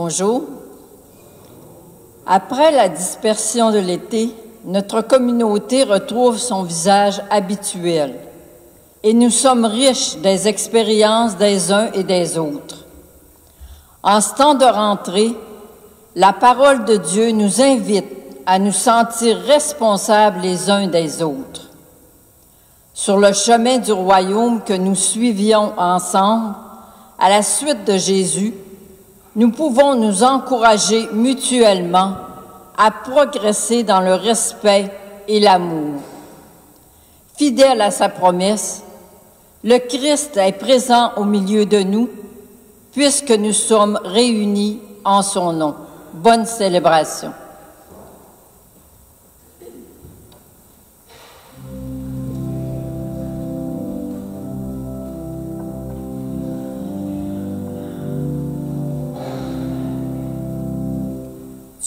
Bonjour. Après la dispersion de l'été, notre communauté retrouve son visage habituel et nous sommes riches des expériences des uns et des autres. En ce temps de rentrée, la parole de Dieu nous invite à nous sentir responsables les uns des autres. Sur le chemin du royaume que nous suivions ensemble, à la suite de Jésus, nous pouvons nous encourager mutuellement à progresser dans le respect et l'amour. Fidèle à sa promesse, le Christ est présent au milieu de nous, puisque nous sommes réunis en son nom. Bonne célébration.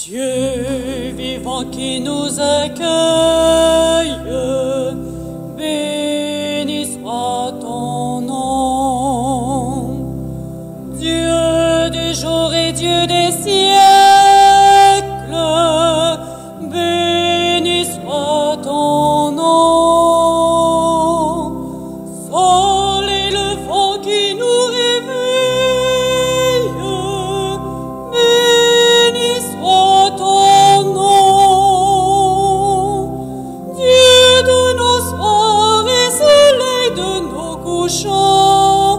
Dieu vivant qui nous accueille, béni soit ton nom. Dieu du jour et Dieu des siècles, béni soit ton nom. Soleil levant qui nous réveille, béni soit ton nom. Dieu de nos soirs et soleil de nos couchants,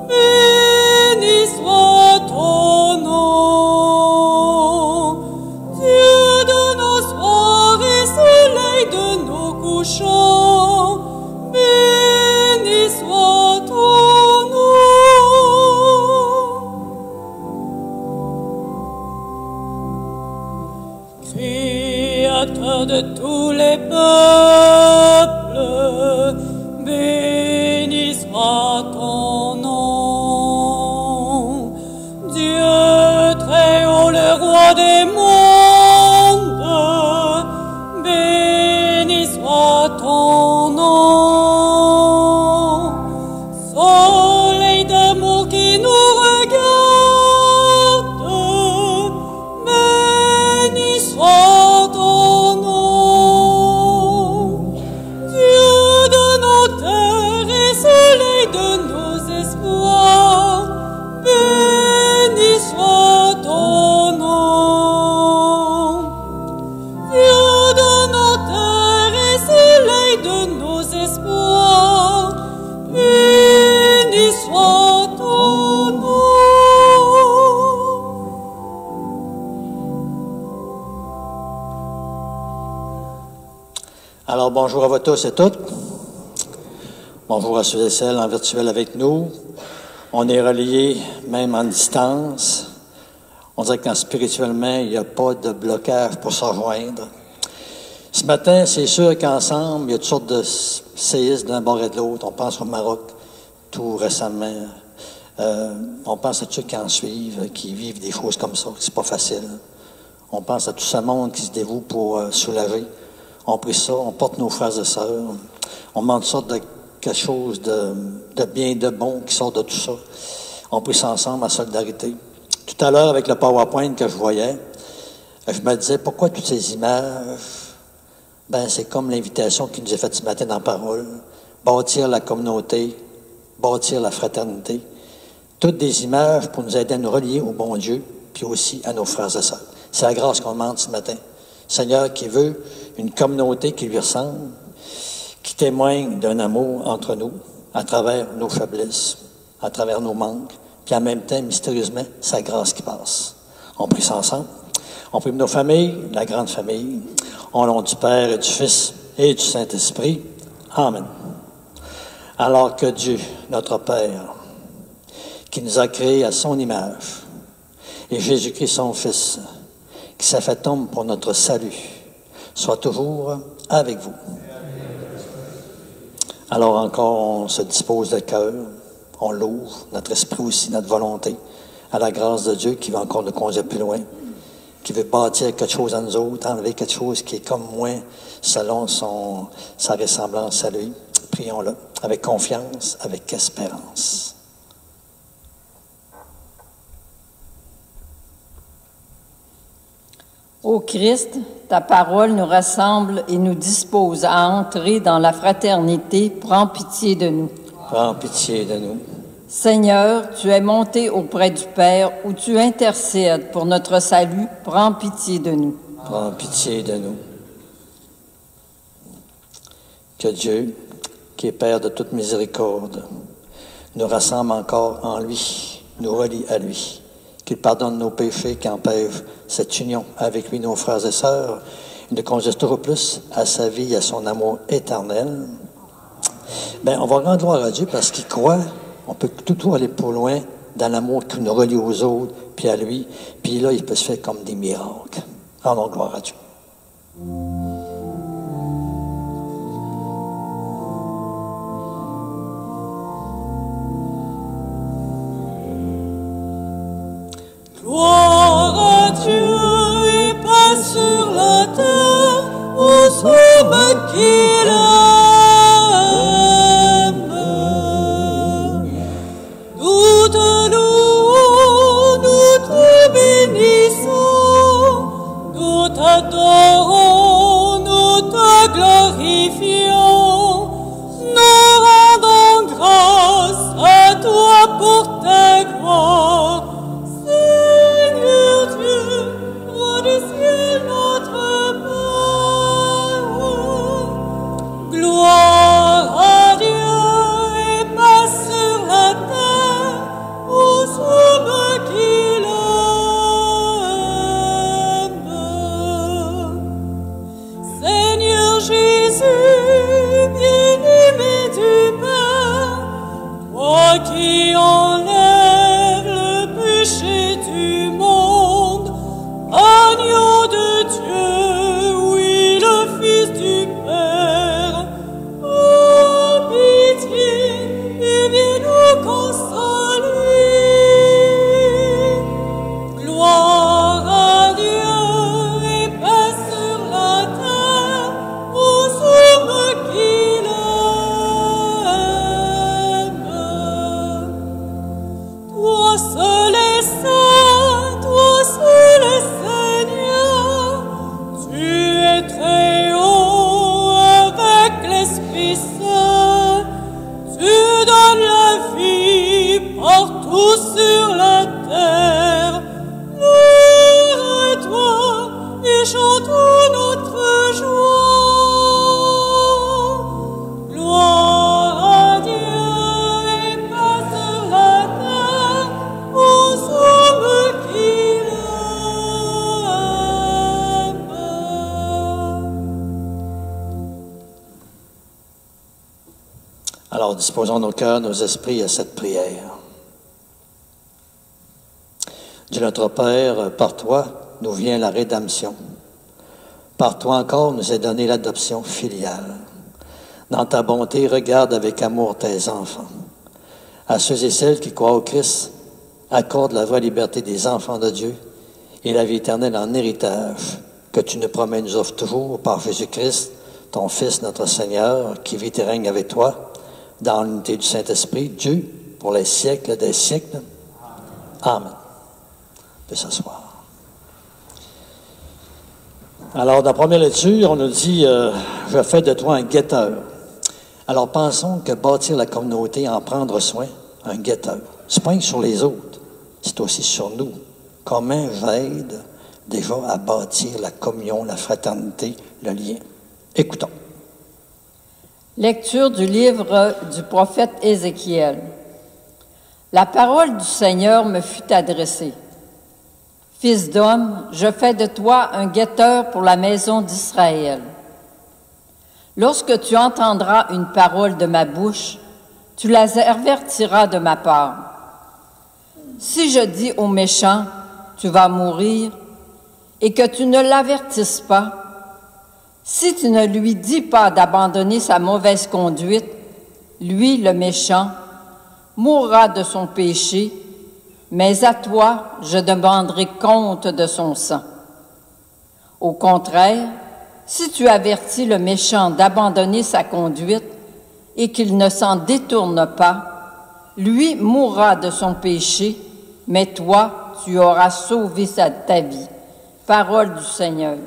béni soit ton nom. Dieu de nos soirs et soleil de nos couchants, béni soit ton nom. Créateur de tous les peuples, béni soit ton nom. Dieu très haut, le roi des mondes, béni soit ton nom. Soleil d'amour qui nous regarde, béni soit ton nom. Dieu de nos terres et soleil de nos espoirs, béni soit ton nom. Dieu de nos terres et soleil de nos espoirs, béni soit ton nom. Alors, bonjour à vous tous et toutes. Bonjour à ceux et celles en virtuel avec nous. On est reliés même en distance. On dirait que spirituellement, il n'y a pas de blocage pour se rejoindre. Ce matin, c'est sûr qu'ensemble, il y a toutes sortes de séismes d'un bord et de l'autre. On pense au Maroc, tout récemment. On pense à ceux qui en suivent, qui vivent des choses comme ça. C'est pas facile. On pense à tout ce monde qui se dévoue pour soulager. On prie ça, on porte nos frères et sœurs. On demande sorte de quelque chose de bien, de bon qui sort de tout ça. On prie ça ensemble en solidarité. Tout à l'heure, avec le PowerPoint que je voyais, je me disais, pourquoi toutes ces images? Ben, c'est comme l'invitation qui nous est faite ce matin dans la parole. Bâtir la communauté, bâtir la fraternité. Toutes des images pour nous aider à nous relier au bon Dieu, puis aussi à nos frères et sœurs. C'est la grâce qu'on demande ce matin. Seigneur qui veut une communauté qui lui ressemble, qui témoigne d'un amour entre nous, à travers nos faiblesses, à travers nos manques, puis en même temps, mystérieusement, sa grâce qui passe. On prie ça ensemble. On prie pour nos familles, la grande famille, au nom du Père et du Fils et du Saint-Esprit. Amen. Alors que Dieu, notre Père, qui nous a créés à son image, et Jésus-Christ, son Fils, qui s'est fait homme pour notre salut, soit toujours avec vous. Alors encore, on se dispose de cœur, on l'ouvre, notre esprit aussi, notre volonté, à la grâce de Dieu qui va encore nous conduire plus loin, qui veut bâtir quelque chose à nous autres, enlever quelque chose qui est comme moins selon sa ressemblance à lui. Prions-le avec confiance, avec espérance. Ô Christ, ta parole nous rassemble et nous dispose à entrer dans la fraternité. Prends pitié de nous. Prends pitié de nous. Seigneur, tu es monté auprès du Père où tu intercèdes pour notre salut. Prends pitié de nous. Prends pitié de nous. Que Dieu, qui est Père de toute miséricorde, nous rassemble encore en lui, nous relie à lui, qu'il pardonne nos péchés, qui empêchent cette union avec lui, nos frères et sœurs, et nous conduise toujours plus à sa vie, à son amour éternel. On va rendre gloire à Dieu parce qu'il croit. On peut tout aller plus loin dans l'amour qui nous relie aux autres, puis à lui. Puis là, il peut se faire comme des miracles. Rendons gloire à Dieu. Gloire à Dieu et paix sur la terre aux hommes qui l'aiment. Nous te louons, nous te bénissons, nous t'adorons, nous te glorifions, nous rendons grâce à toi pour ta gloire. Gloire à Dieu et paix sur la terre aux hommes qui l'aiment. Seigneur Jésus, bien-aimé du Père, toi qui enlèves le péché du monde, agneau de Dieu, oui, le Fils du Père, oh, pitié, et viens nous consoler. Gloire à Dieu et paix sur la terre aux hommes qui l'aiment. Toi seul est saint, toi seul est Seigneur, tu es très haut avec l'Esprit Saint, tu donnes la vie partout sur la terre. Gloire à toi et chantons notre joie. Gloire à Dieu et paix sur la terre aux hommes qui l'aiment. Alors, disposons nos cœurs, nos esprits à cette prière. Dieu notre Père, par toi nous vient la rédemption. Par toi encore nous est donnée l'adoption filiale. Dans ta bonté, regarde avec amour tes enfants. À ceux et celles qui croient au Christ, accorde la vraie liberté des enfants de Dieu et la vie éternelle en héritage que tu nous promets nous offres toujours par Jésus-Christ, ton Fils, notre Seigneur, qui vit et règne avec toi dans l'unité du Saint-Esprit, Dieu, pour les siècles des siècles. Amen. De s'asseoir. Alors, dans la première lecture, on nous dit je fais de toi un guetteur. Alors, pensons que bâtir la communauté, en prendre soin, un guetteur. C'est pas sur les autres, c'est aussi sur nous. Comment j'aide déjà à bâtir la communion, la fraternité, le lien? Écoutons. Lecture du livre du prophète Ézéchiel. La parole du Seigneur me fut adressée. Fils d'homme, je fais de toi un guetteur pour la maison d'Israël. Lorsque tu entendras une parole de ma bouche, tu la avertiras de ma part. Si je dis au méchant, tu vas mourir, et que tu ne l'avertisses pas, si tu ne lui dis pas d'abandonner sa mauvaise conduite, lui, le méchant, mourra de son péché, mais à toi, je demanderai compte de son sang. Au contraire, si tu avertis le méchant d'abandonner sa conduite et qu'il ne s'en détourne pas, lui mourra de son péché, mais toi, tu auras sauvé ta vie. Parole du Seigneur.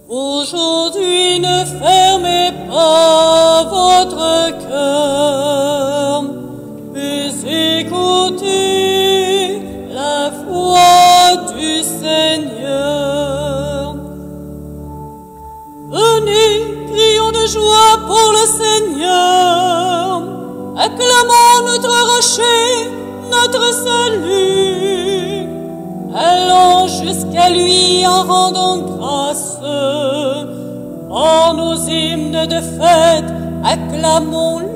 Aujourd'hui, ne fermez pas votre cœur, mais écoutez la voix du Seigneur. Venez, crions de joie pour le Seigneur, acclamons notre rocher, notre salut. Allons jusqu'à lui en rendant grâce. En nos hymnes de fête, acclamons-le.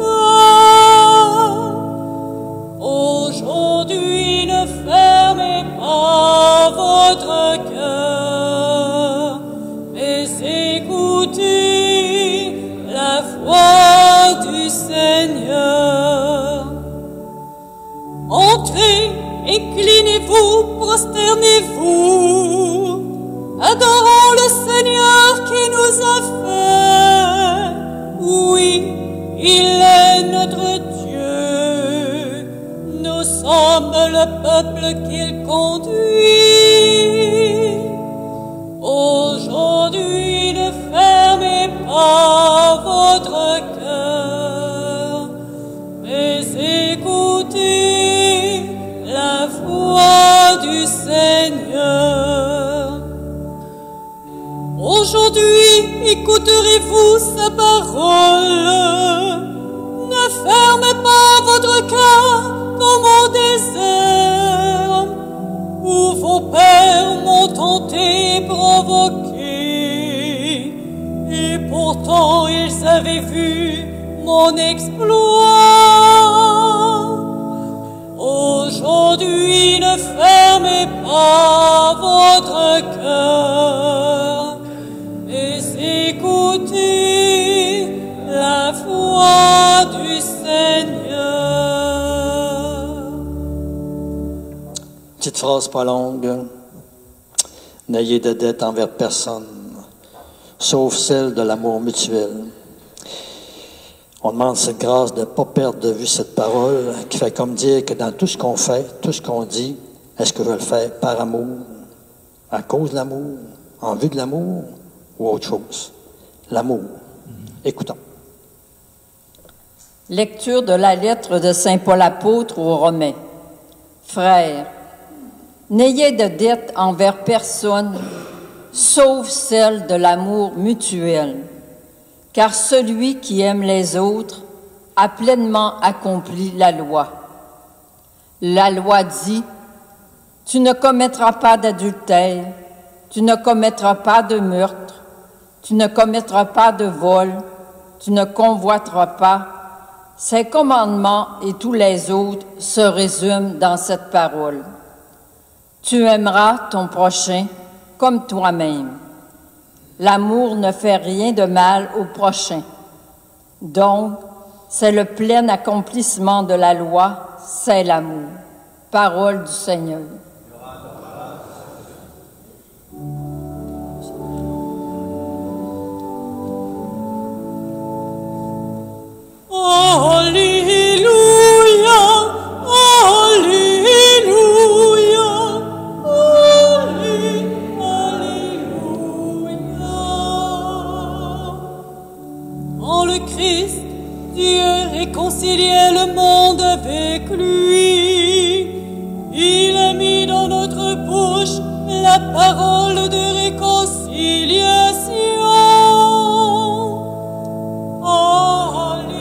Aujourd'hui, ne fermez pas votre cœur, mais écoutez la voix du Seigneur. Entrez, inclinez-vous, prosternez-vous, adorons le Seigneur qui nous a fait. Oui, il est notre Dieu, nous sommes le peuple qu'il conduit. Aujourd'hui, ne fermez pas votre cœur, mais écoutez la voix du Seigneur. Aujourd'hui, écouterez-vous sa parole. Ne fermez pas votre cœur comme au désert, où vos pères m'ont tenté, provoqué, et pourtant ils avaient vu mon exploit. Aujourd'hui, ne fermez pas votre cœur, mais écoutez la voix du Seigneur. Petite phrase pas longue. N'ayez de dette envers personne, sauf celle de l'amour mutuel. On demande cette grâce de ne pas perdre de vue cette parole qui fait comme dire que dans tout ce qu'on fait, tout ce qu'on dit, est-ce que je vais le faire par amour, à cause de l'amour, en vue de l'amour ou autre chose? L'amour. Écoutons. Lecture de la lettre de Saint Paul apôtre aux Romains. Frères, n'ayez de dette envers personne, sauf celle de l'amour mutuel. Car celui qui aime les autres a pleinement accompli la loi. La loi dit, « Tu ne commettras pas d'adultère, tu ne commettras pas de meurtre, tu ne commettras pas de vol, tu ne convoiteras pas. » Ces commandements et tous les autres se résument dans cette parole. Tu aimeras ton prochain comme toi-même. L'amour ne fait rien de mal au prochain. Donc, c'est le plein accomplissement de la loi, c'est l'amour. Parole du Seigneur. Alléluia, Alléluia, Alléluia. En le Christ, Dieu réconciliait le monde avec lui. Il a mis dans notre bouche la parole de réconciliation. Alléluia,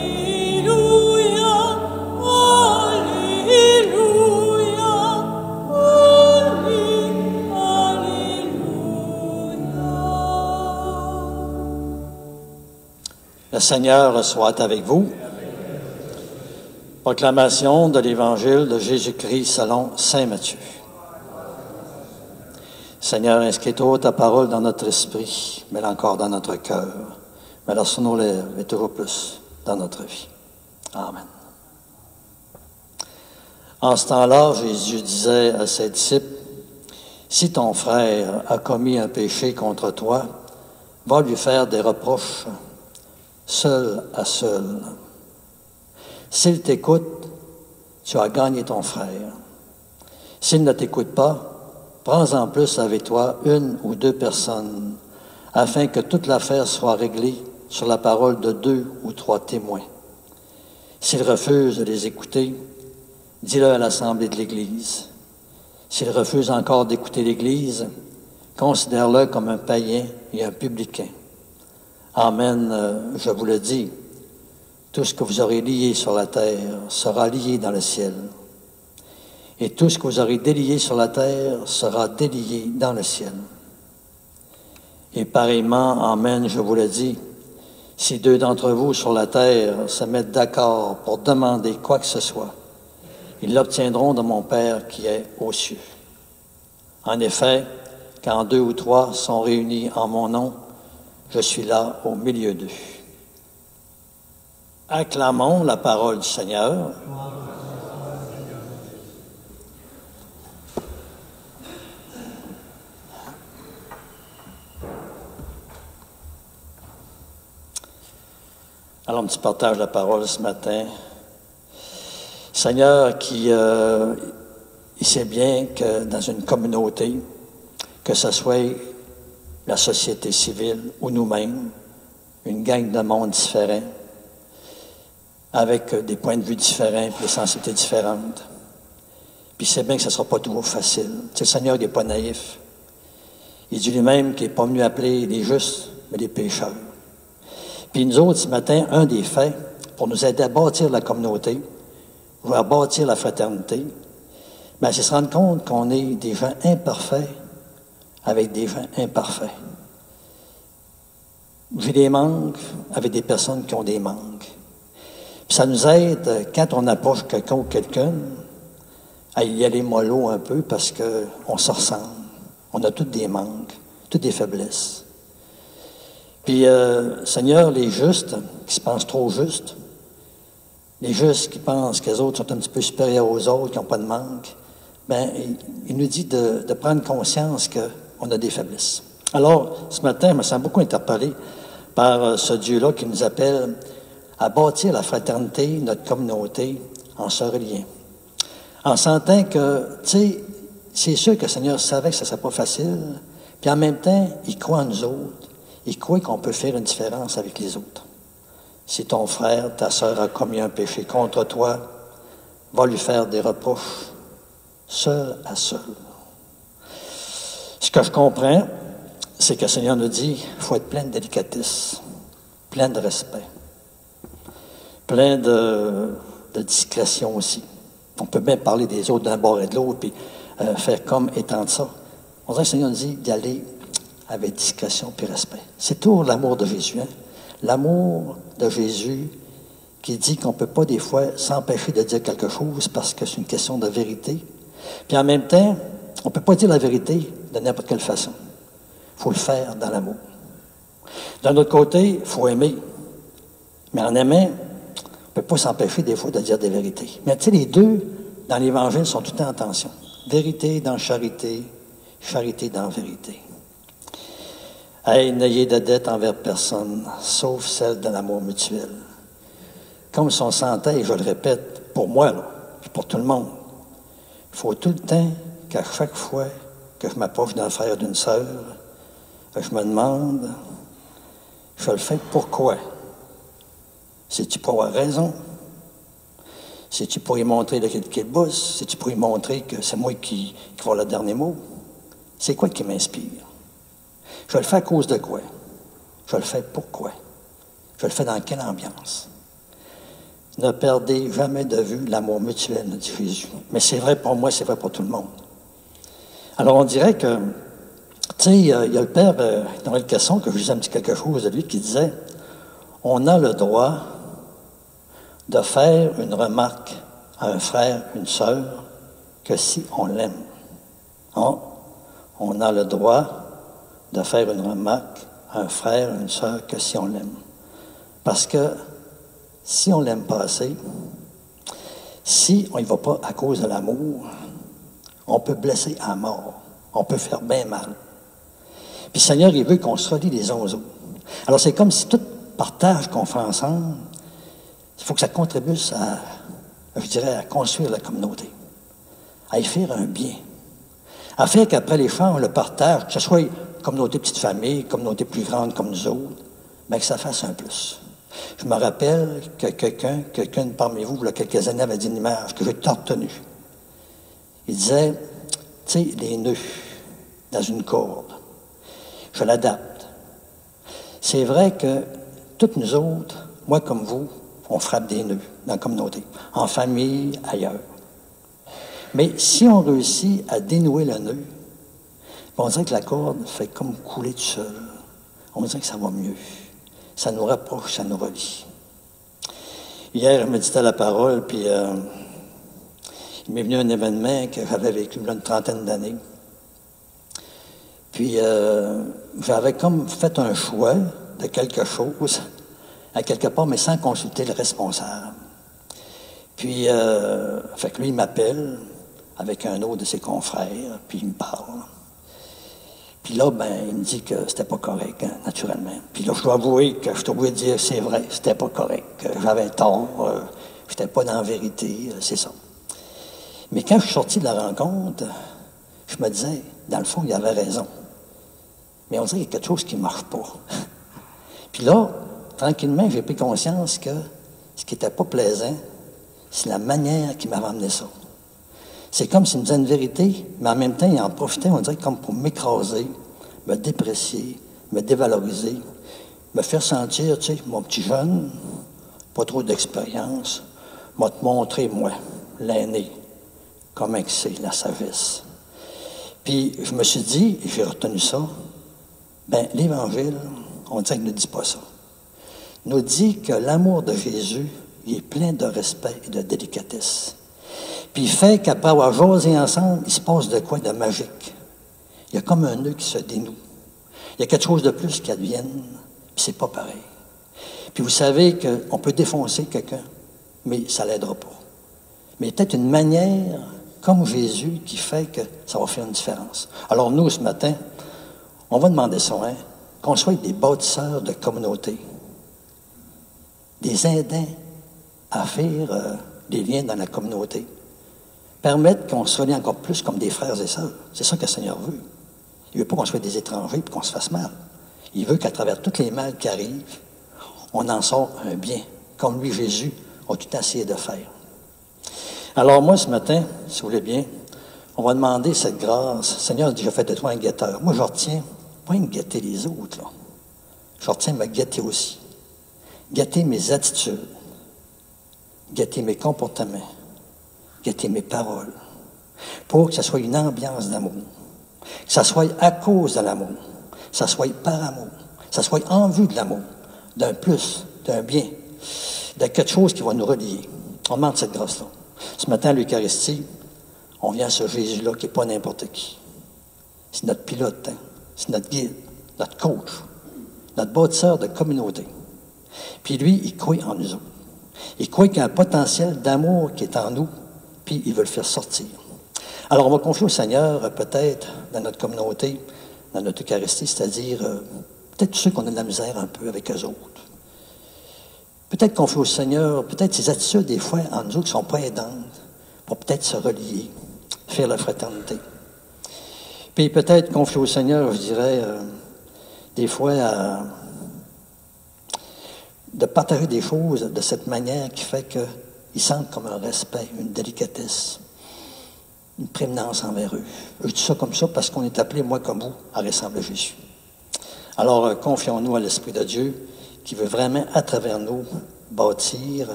Alléluia, Alléluia. Le Seigneur soit avec vous. Proclamation de l'Évangile de Jésus-Christ selon saint Matthieu. Seigneur, inscris-toi ta parole dans notre esprit, mets-la encore dans notre cœur, mets-la sur nos lèvres et toujours plus dans notre vie. Amen. En ce temps-là, Jésus disait à ses disciples, « Si ton frère a commis un péché contre toi, va lui faire des reproches, seul à seul. S'il t'écoute, tu as gagné ton frère. S'il ne t'écoute pas, prends en plus avec toi 1 ou 2 personnes, afin que toute l'affaire soit réglée sur la parole de 2 ou 3 témoins. S'il refuse de les écouter, dis-le à l'assemblée de l'Église. S'il refuse encore d'écouter l'Église, considère-le comme un païen et un publicain. Amen, je vous le dis, tout ce que vous aurez lié sur la terre sera lié dans le ciel. Et tout ce que vous aurez délié sur la terre sera délié dans le ciel. Et pareillement, amen, je vous le dis, si 2 d'entre vous sur la terre se mettent d'accord pour demander quoi que ce soit, ils l'obtiendront de mon Père qui est aux cieux. En effet, quand 2 ou 3 sont réunis en mon nom, je suis là au milieu d'eux. Acclamons la parole du Seigneur. Alors, un petit partage de la parole ce matin. Seigneur, il sait bien que dans une communauté, que ce soit la société civile ou nous-mêmes, une gang de monde différents, avec des points de vue différents, puis des sensibilités différentes. Puis il sait bien que ce ne sera pas toujours facile. Tu sais, le Seigneur n'est pas naïf. Il dit lui-même qu'il n'est pas venu appeler les justes, mais les pécheurs. Puis nous autres, ce matin, un des faits, pour nous aider à bâtir la communauté, à bâtir la fraternité, ben, c'est se rendre compte qu'on est des gens imparfaits avec des gens imparfaits. J'ai des manques avec des personnes qui ont des manques. Puis ça nous aide, quand on approche quelqu'un ou quelqu'un, à y aller mollo un peu parce qu'on se ressemble. On a tous des manques, toutes des faiblesses. Puis, Seigneur, les justes, qui se pensent trop justes, les justes qui pensent que les autres sont un petit peu supérieurs aux autres, qui n'ont pas de manque, bien, il nous dit de prendre conscience qu'on a des faiblesses. Alors, ce matin, je me sens beaucoup interpellé par ce Dieu-là qui nous appelle à bâtir la fraternité, notre communauté, en se reliant. En sentant que, tu sais, c'est sûr que le Seigneur savait que ça ne serait pas facile, puis en même temps, il croit en nous autres. Il croit qu'on peut faire une différence avec les autres. Si ton frère, ta sœur a commis un péché contre toi, va lui faire des reproches, seul à seul. Ce que je comprends, c'est que le Seigneur nous dit qu'il faut être plein de délicatesse, plein de respect, plein de discrétion aussi. On peut bien parler des autres d'un bord et de l'autre, puis faire comme étant ça. On dirait que le Seigneur nous dit d'y aller avec discrétion et respect. C'est tout l'amour de Jésus. Hein? L'amour de Jésus qui dit qu'on ne peut pas des fois s'empêcher de dire quelque chose parce que c'est une question de vérité. Puis en même temps, on ne peut pas dire la vérité de n'importe quelle façon. Il faut le faire dans l'amour. D'un autre côté, il faut aimer. Mais en aimant, on ne peut pas s'empêcher des fois de dire des vérités. Mais tu sais, les deux, dans l'Évangile, sont tout le temps en tension. Vérité dans charité, charité dans vérité. Hey, n'ayez de dette envers personne, sauf celle de l'amour mutuel. Comme si on sentait, et je le répète, pour moi, là, pour tout le monde, il faut tout le temps qu'à chaque fois que je m'approche d'un frère ou d'une sœur, je me demande, je le fais pourquoi? C'est-tu pour avoir raison? C'est-tu pour y montrer de quel boss? C'est-tu pour y montrer que c'est moi qui vais avoir le dernier mot? C'est quoi qui m'inspire? Je le fais à cause de quoi? Je le fais pourquoi? Je le fais dans quelle ambiance? Ne perdez jamais de vue l'amour mutuel, nous dit Jésus. Mais c'est vrai pour moi, c'est vrai pour tout le monde. Alors on dirait que, tu sais, il y a le père Noël Casson, que je vous ai dit quelque chose de lui, qui disait, on a le droit de faire une remarque à un frère, une sœur, que si on l'aime. Hein? On a le droit de faire une remarque à un frère, une sœur, que si on l'aime. Parce que si on l'aime pas assez, si on n'y va pas à cause de l'amour, on peut blesser à mort. On peut faire bien mal. Puis le Seigneur, il veut qu'on se relie les uns aux autres. Alors c'est comme si tout partage qu'on fait ensemble, il faut que ça contribue je dirais, à construire la communauté, à y faire un bien, à faire qu'après l'échange, le partage, que ce soit communauté petite famille, communauté plus grande comme nous autres, bien que ça fasse un plus. Je me rappelle que quelqu'un parmi vous, il y a quelques années, avait dit une image que j'ai tout retenue. Il disait, tu sais, les nœuds dans une corde. Je l'adapte. C'est vrai que toutes nous autres, moi comme vous, on frappe des nœuds dans la communauté, en famille, ailleurs. Mais si on réussit à dénouer le nœud, on dirait que la corde fait comme couler tout seul. On dirait que ça va mieux. Ça nous rapproche, ça nous relie. Hier, je méditais la parole, puis il m'est venu un événement que j'avais vécu il y a une trentaine d'années. Puis j'avais comme fait un choix de quelque chose, à quelque part, mais sans consulter le responsable. Puis, fait que lui, il m'appelle avec un autre de ses confrères, puis il me parle. Puis là, ben, il me dit que c'était pas correct, hein, naturellement. Puis là, je dois avouer que je suis obligé de dire c'est vrai, c'était pas correct, que j'avais tort, j'étais pas dans la vérité, c'est ça. Mais quand je suis sorti de la rencontre, je me disais, dans le fond, il avait raison. Mais on dirait qu'il y a quelque chose qui ne marche pas. Puis là, tranquillement, j'ai pris conscience que ce qui n'était pas plaisant, c'est la manière qui m'avait amené ça. C'est comme s'il me disait une vérité, mais en même temps, il en profitait, on dirait, comme pour m'écraser, me déprécier, me dévaloriser, me faire sentir, tu sais, mon petit jeune, pas trop d'expérience, m'a te montrer, moi, l'aîné, comment c'est la sagesse. Puis je me suis dit, et j'ai retenu ça, ben l'Évangile, on dirait qu'il ne dit pas ça. Il nous dit que l'amour de Jésus, il est plein de respect et de délicatesse. Puis il fait qu'après avoir jasé ensemble, il se passe de quoi de magique. Il y a comme un nœud qui se dénoue. Il y a quelque chose de plus qui advienne, puis c'est pas pareil. Puis vous savez qu'on peut défoncer quelqu'un, mais ça l'aidera pas. Mais il y a peut-être une manière, comme Jésus, qui fait que ça va faire une différence. Alors nous, ce matin, on va demander ça, hein, qu'on soit des bâtisseurs de communauté, des aidants à faire des liens dans la communauté, permettre qu'on se relie encore plus comme des frères et sœurs. C'est ça que le Seigneur veut. Il ne veut pas qu'on soit des étrangers et qu'on se fasse mal. Il veut qu'à travers tous les mal qui arrivent, on en sort un bien, comme lui, Jésus, a tout essayé de faire. Alors moi, ce matin, si vous voulez bien, on va demander cette grâce. Seigneur dit, je fais de toi un guetteur. Moi, je retiens, pas me guetter les autres, là. Je retiens me guetter aussi. Guetter mes attitudes. Guetter mes comportements. Guetter mes paroles. Pour que ça soit une ambiance d'amour. Que ça soit à cause de l'amour. Que ça soit par amour. Que ça soit en vue de l'amour. D'un plus, d'un bien. De quelque chose qui va nous relier. On demande cette grâce-là. Ce matin, à l'Eucharistie, on vient à ce Jésus-là qui n'est pas n'importe qui. C'est notre pilote, hein? C'est notre guide, notre coach, notre bâtisseur de communauté. Puis lui, il croit en nous autres. Il croit qu'il y a un potentiel d'amour qui est en nous, puis il veut le faire sortir. Alors, on va confier au Seigneur, peut-être, dans notre communauté, dans notre Eucharistie, c'est-à-dire, peut-être tous ceux qu'on a de la misère un peu avec eux autres. Peut-être confier au Seigneur, peut-être ces attitudes, des fois, en nous autres, qui ne sont pas aidantes, pour peut-être se relier, faire la fraternité. Puis peut-être confier au Seigneur, je dirais, des fois, de partager des choses de cette manière qui fait qu'ils sentent comme un respect, une délicatesse, une prééminence envers eux. Je dis ça comme ça parce qu'on est appelé, moi comme vous, à ressembler à Jésus. Alors, confions-nous à l'Esprit de Dieu qui veut vraiment, à travers nous, bâtir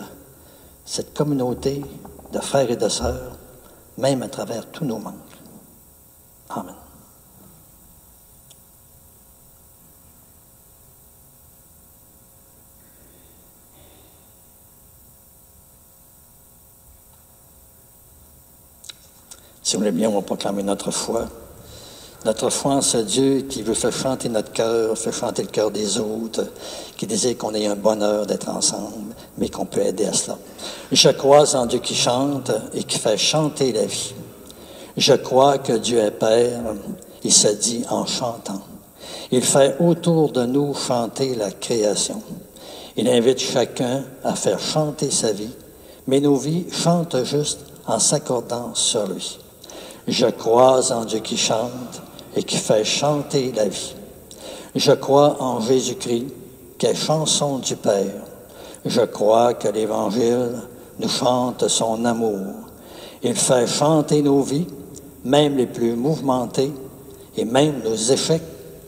cette communauté de frères et de sœurs, même à travers tous nos manques. Amen. Si vous voulez bien, on va proclamer notre foi. Notre foi en ce Dieu qui veut faire chanter notre cœur, faire chanter le cœur des autres, qui désire qu'on ait un bonheur d'être ensemble, mais qu'on peut aider à cela. Je crois en Dieu qui chante et qui fait chanter la vie. Je crois que Dieu est Père, il se dit en chantant. Il fait autour de nous chanter la création. Il invite chacun à faire chanter sa vie, mais nos vies chantent juste en s'accordant sur lui. Je crois en Dieu qui chante et qui fait chanter la vie. Je crois en Jésus-Christ, qui est chanson du Père. Je crois que l'Évangile nous chante son amour. Il fait chanter nos vies, même les plus mouvementées, et même nos échecs,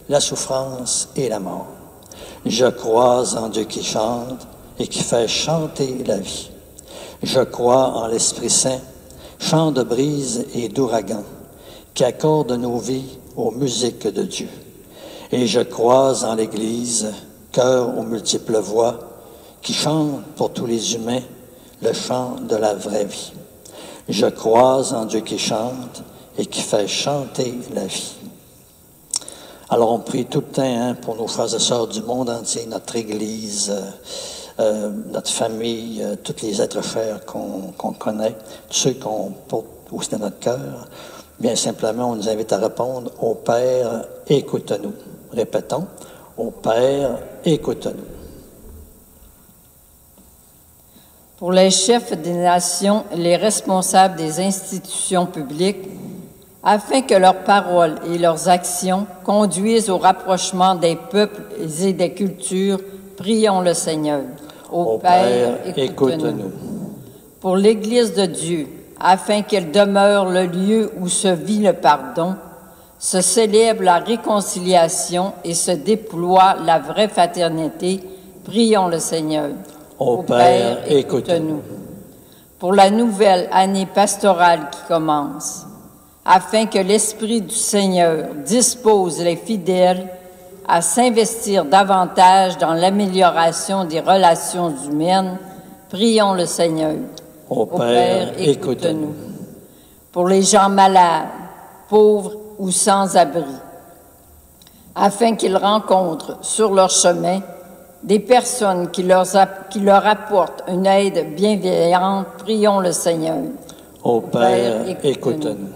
la souffrance et la mort. Je crois en Dieu qui chante et qui fait chanter la vie. Je crois en l'Esprit Saint, chant de brise et d'ouragan, qui accorde nos vies aux musiques de Dieu. Et je crois en l'Église, cœur aux multiples voix, qui chante pour tous les humains le chant de la vraie vie. Je crois en Dieu qui chante et qui fait chanter la vie. Alors on prie tout le temps pour nos frères et sœurs du monde entier, notre Église, notre famille, tous les êtres chers qu'on connaît, tous ceux qu'on porte aussi dans notre cœur. Bien simplement, on nous invite à répondre « Ô Père, écoute-nous ». Répétons « Ô Père, écoute-nous ». Pour les chefs des nations et les responsables des institutions publiques, afin que leurs paroles et leurs actions conduisent au rapprochement des peuples et des cultures, prions le Seigneur. Ô Père, écoute-nous. Pour l'Église de Dieu, afin qu'elle demeure le lieu où se vit le pardon, se célèbre la réconciliation et se déploie la vraie fraternité, prions le Seigneur. Ô Père, écoute-nous. Pour la nouvelle année pastorale qui commence, afin que l'Esprit du Seigneur dispose les fidèles à s'investir davantage dans l'amélioration des relations humaines, prions le Seigneur. Ô Père, écoute-nous. Pour les gens malades, pauvres ou sans abri, afin qu'ils rencontrent sur leur chemin des personnes qui leur apportent une aide bienveillante, prions le Seigneur. Ô Père, écoute-nous.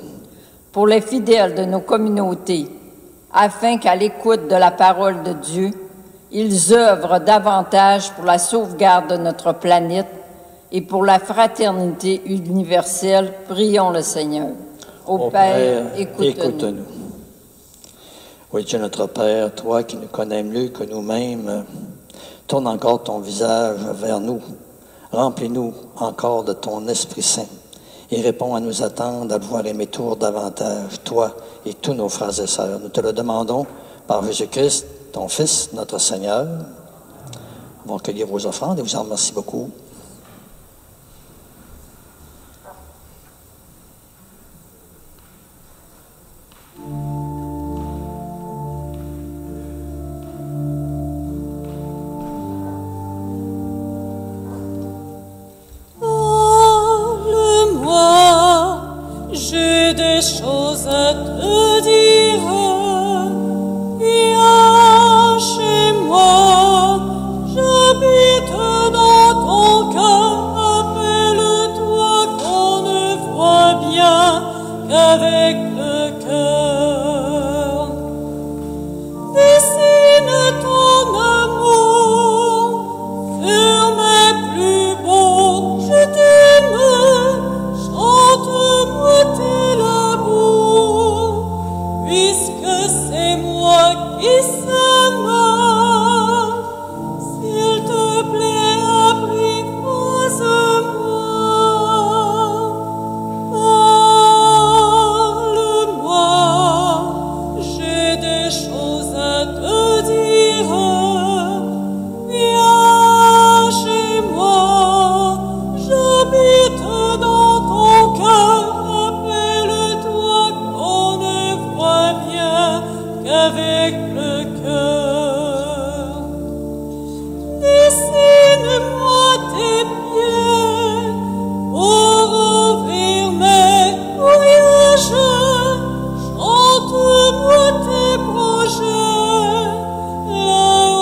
Pour les fidèles de nos communautés, afin qu'à l'écoute de la parole de Dieu, ils œuvrent davantage pour la sauvegarde de notre planète et pour la fraternité universelle, prions le Seigneur. Ô Père, écoute-nous. Oui, Dieu notre Père, toi qui nous connais mieux que nous-mêmes, tourne encore ton visage vers nous. Remplis-nous encore de ton Esprit Saint et réponds à nous attendre à pouvoir aimer toujours davantage, toi et tous nos frères et sœurs. Nous te le demandons par Jésus-Christ, ton Fils, notre Seigneur. On va recueillir vos offrandes et vous en remercie beaucoup. J'ai des choses à te dire. Viens chez moi, j'habite dans ton cœur. Appelle-toi qu'on ne voit bien qu'avec le cœur. Dessine ton amour sur mes plus beaux. Je t'aime. Chante-moi tes labours, puisque c'est moi qui s'aime. S'il te plaît, apprivoise-moi. Parle-moi, j'ai des choses à te dire. Viens chez moi, j'habite dans ton cœur. Rappelle-toi qu'on ne voit bien qu'avec le cœur. Dessine-moi tes pieds pour ouvrir mes voyages. Chante-moi tes projets, la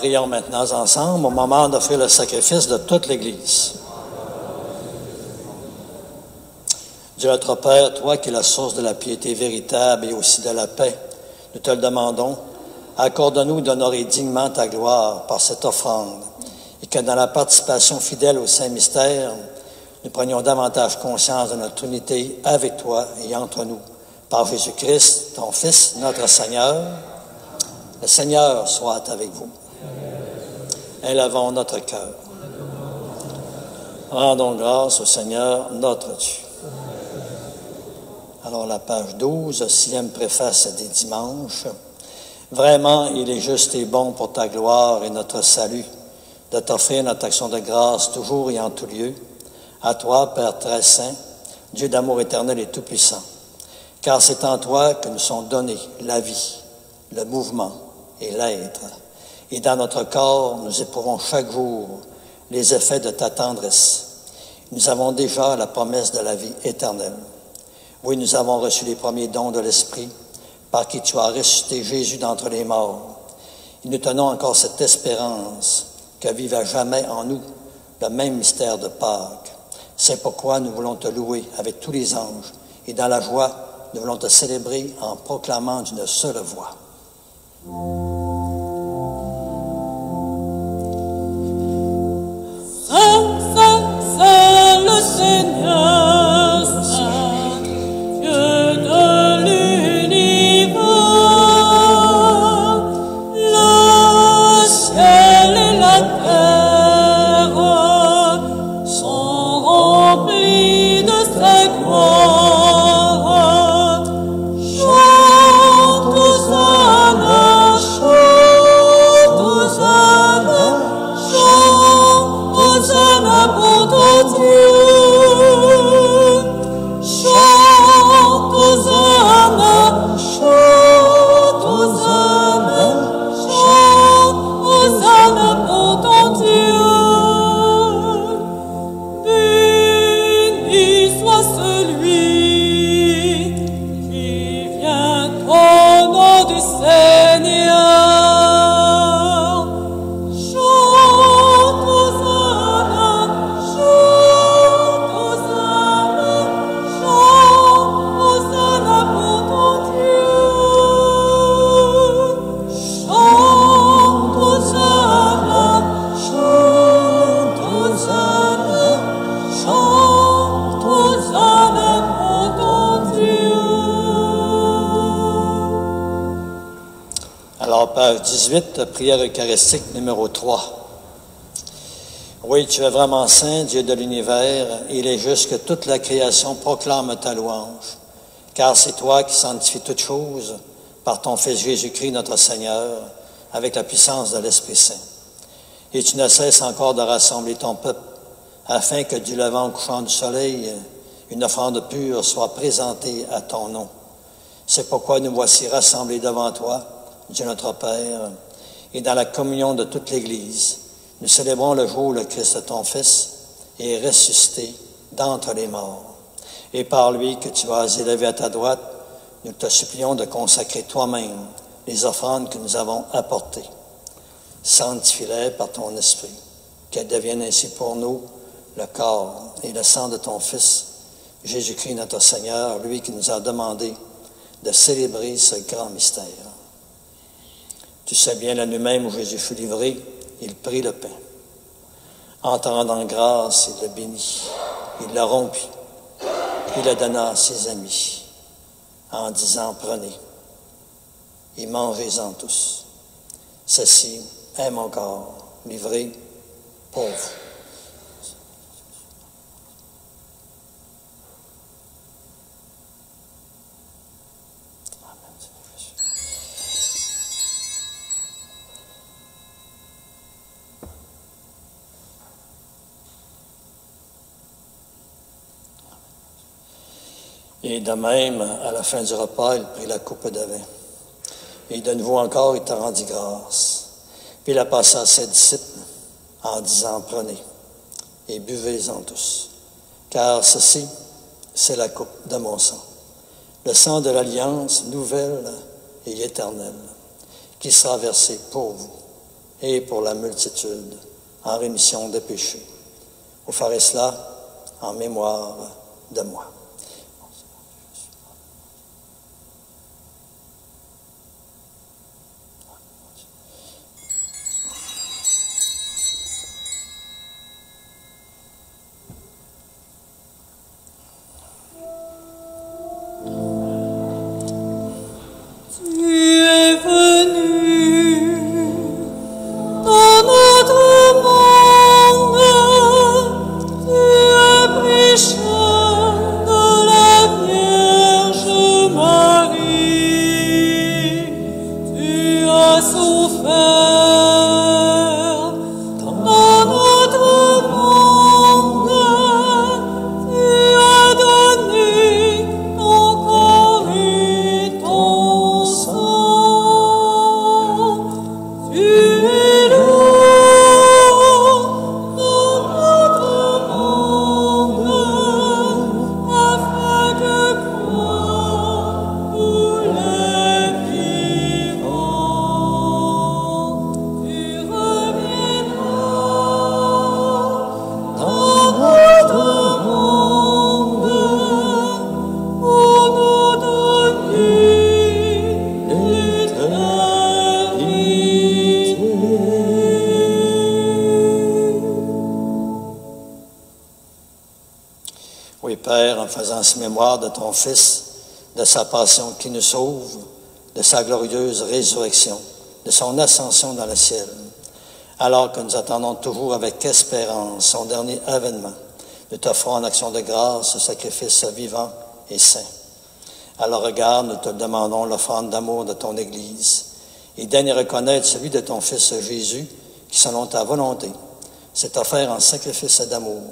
prions maintenant ensemble au moment d'offrir le sacrifice de toute l'Église. Dieu notre Père, toi qui es la source de la piété véritable et aussi de la paix, nous te le demandons, accorde-nous d'honorer dignement ta gloire par cette offrande et que dans la participation fidèle au Saint-Mystère, nous prenions davantage conscience de notre unité avec toi et entre nous. Par Jésus-Christ, ton Fils, notre Seigneur, le Seigneur soit avec vous. Élevons notre cœur. Rendons grâce au Seigneur, notre Dieu. Alors, la page 12, 6e préface des dimanches. Vraiment, il est juste et bon pour ta gloire et notre salut de t'offrir notre action de grâce toujours et en tout lieu. À toi, Père très saint, Dieu d'amour éternel et tout-puissant. Car c'est en toi que nous sont donnés la vie, le mouvement et l'être. Et dans notre corps, nous éprouvons chaque jour les effets de ta tendresse. Nous avons déjà la promesse de la vie éternelle. Oui, nous avons reçu les premiers dons de l'Esprit, par qui tu as ressuscité Jésus d'entre les morts. Et nous tenons encore cette espérance que vive à jamais en nous le même mystère de Pâques. C'est pourquoi nous voulons te louer avec tous les anges, et dans la joie, nous voulons te célébrer en proclamant d'une seule voix. Saint, Saint, Saint, le Seigneur, Saint, Dieu de l'univers, le ciel et la terre sont remplis de sa gloire. Chante Hosanna, chante Hosanna, chante Hosanna pour ton Dieu. Chante Hosanna, chante Hosanna, chante Hosanna pour ton Dieu. Béni soit celui qui vient au nom du Seigneur. Chante Hosanna, chante Hosanna, chante Hosanna pour ton Dieu. Chante Hosanna, chante Hosanna, chante Hosanna pour ton Dieu. Alors, page 18, prière eucharistique numéro 3. Oui, tu es vraiment saint, Dieu de l'univers, et il est juste que toute la création proclame ta louange, car c'est toi qui sanctifies toutes choses par ton Fils Jésus-Christ, notre Seigneur, avec la puissance de l'Esprit Saint. Et tu ne cesses encore de rassembler ton peuple, afin que du levant au couchant du soleil, une offrande pure soit présentée à ton nom. C'est pourquoi nous voici rassemblés devant toi, Dieu notre Père, et dans la communion de toute l'Église, nous célébrons le jour où le Christ, ton Fils, est ressuscité d'entre les morts. Et par lui que tu as élevé à ta droite, nous te supplions de consacrer toi-même les offrandes que nous avons apportées. Sanctifie-les par ton Esprit, qu'elles deviennent ainsi pour nous le corps et le sang de ton Fils, Jésus-Christ notre Seigneur, lui qui nous a demandé de célébrer ce grand mystère. Tu sais bien, la nuit même où Jésus fut livré, il prit le pain. En te rendant grâce, il le bénit, il le rompit, puis le donna à ses amis, en disant, prenez, et mangez-en tous. Ceci est mon corps, livré pour vous. Et de même, à la fin du repas, il prit la coupe de vin. Et de nouveau encore, il te rendit grâce. Puis il la passa à ses disciples en disant, prenez et buvez-en tous. Car ceci, c'est la coupe de mon sang. Le sang de l'alliance nouvelle et éternelle, qui sera versé pour vous et pour la multitude, en rémission des péchés. Vous ferez cela en mémoire de moi. Oui, Père, en faisant ainsi mémoire de ton Fils, de sa passion qui nous sauve, de sa glorieuse résurrection, de son ascension dans le ciel, alors que nous attendons toujours avec espérance son dernier avènement, nous t'offrons en action de grâce ce sacrifice vivant et saint. Alors regarde, nous te demandons l'offrande d'amour de ton Église, et daigne reconnaître celui de ton Fils Jésus, qui selon ta volonté s'est offert en sacrifice d'amour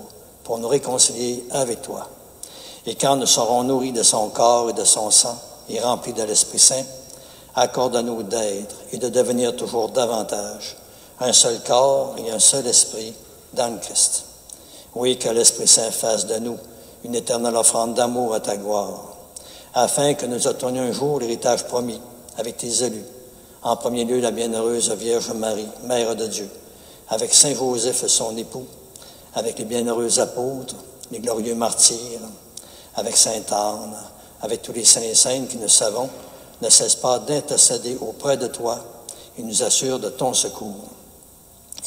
pour nous réconcilier avec toi. Et quand nous serons nourris de son corps et de son sang et remplis de l'Esprit Saint, accorde-nous d'être et de devenir toujours davantage un seul corps et un seul esprit dans le Christ. Oui, que l'Esprit Saint fasse de nous une éternelle offrande d'amour à ta gloire, afin que nous obtenions un jour l'héritage promis avec tes élus. En premier lieu, la bienheureuse Vierge Marie, Mère de Dieu, avec Saint Joseph, son époux, avec les bienheureux apôtres, les glorieux martyrs, avec Sainte Anne, avec tous les saints et saintes qui, nous savons, ne cessent pas d'intercéder auprès de toi et nous assurent de ton secours.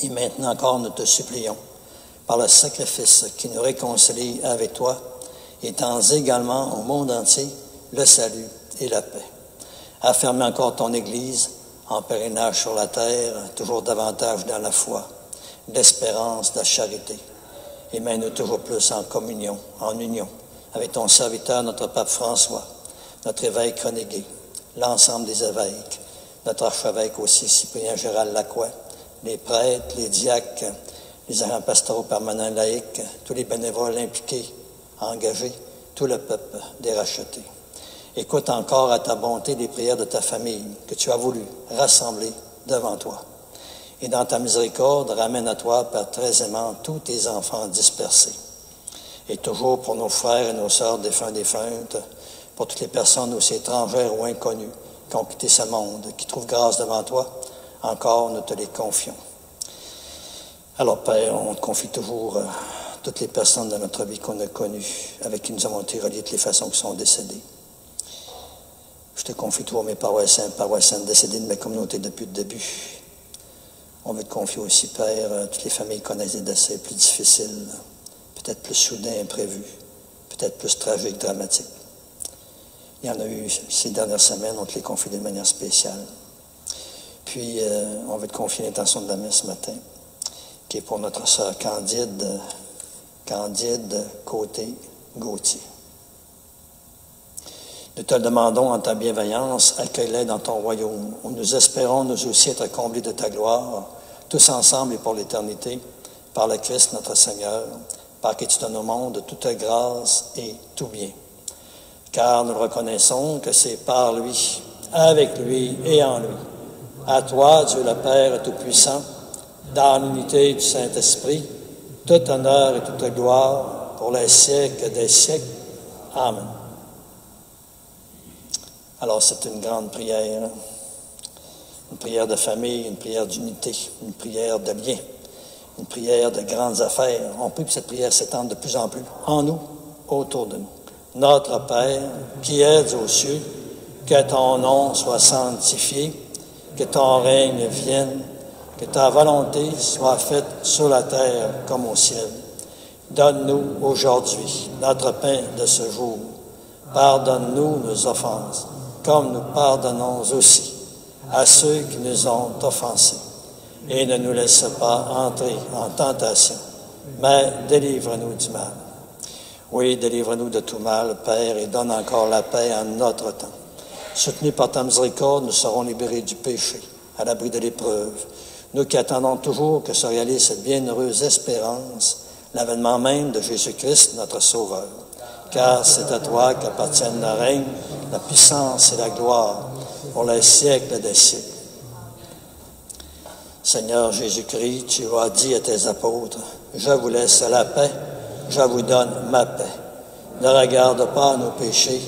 Et maintenant encore, nous te supplions, par le sacrifice qui nous réconcilie avec toi, étends également au monde entier le salut et la paix. Afferme encore ton Église en pèlerinage sur la terre, toujours davantage dans la foi, l'espérance, la charité. Et mène-nous toujours plus en communion, en union, avec ton serviteur, notre pape François, notre évêque Renégué, l'ensemble des évêques, notre archevêque aussi, Cyprien Gérald Lacroix, les prêtres, les diacres, les agents pastoraux permanents laïcs, tous les bénévoles impliqués, engagés, tout le peuple des rachetés. Écoute encore à ta bonté les prières de ta famille que tu as voulu rassembler devant toi. Et dans ta miséricorde, ramène à toi, Père très aimant, tous tes enfants dispersés. Et toujours pour nos frères et nos sœurs défunts, défuntes, pour toutes les personnes aussi étrangères ou inconnues qui ont quitté ce monde, qui trouvent grâce devant toi, encore nous te les confions. Alors, Père, on te confie toujours toutes les personnes de notre vie qu'on a connues, avec qui nous avons été reliés de toutes les façons qui sont décédées. Je te confie toujours mes paroissiens décédés de ma communauté depuis le début. On veut te confier aussi, Père, toutes les familles qui connaissent des décès plus difficiles, peut-être plus soudains, imprévus, peut-être plus tragiques, dramatiques. Il y en a eu ces dernières semaines, on te les confie de manière spéciale. Puis, on veut te confier l'intention de la messe ce matin, qui est pour notre sœur Candide Côté-Gauthier. Nous te le demandons en ta bienveillance, accueille-les dans ton royaume, où nous espérons nous aussi être comblés de ta gloire, tous ensemble et pour l'éternité, par le Christ notre Seigneur, par qui tu donnes au monde toute grâce et tout bien. Car nous reconnaissons que c'est par lui, avec lui et en lui. À toi, Dieu le Père Tout-Puissant, dans l'unité du Saint-Esprit, tout honneur et toute gloire pour les siècles des siècles. Amen. Alors, c'est une grande prière Une prière de famille, une prière d'unité, une prière de lien, une prière de grandes affaires. On prie que cette prière s'étende de plus en plus en nous, autour de nous. Notre Père, qui es aux cieux, que ton nom soit sanctifié, que ton règne vienne, que ta volonté soit faite sur la terre comme au ciel. Donne-nous aujourd'hui notre pain de ce jour. Pardonne-nous nos offenses, comme nous pardonnons aussi à ceux qui nous ont offensés. Et ne nous laisse pas entrer en tentation, mais délivre-nous du mal. Oui, délivre-nous de tout mal, Père, et donne encore la paix en notre temps. Soutenus par ta miséricorde, nous serons libérés du péché, à l'abri de l'épreuve. Nous qui attendons toujours que se réalise cette bienheureuse espérance, l'avènement même de Jésus-Christ, notre Sauveur. Car c'est à toi qu'appartiennent le règne, la puissance et la gloire, pour les siècles des siècles. Seigneur Jésus-Christ, tu as dit à tes apôtres, « Je vous laisse la paix, je vous donne ma paix. Ne regarde pas nos péchés,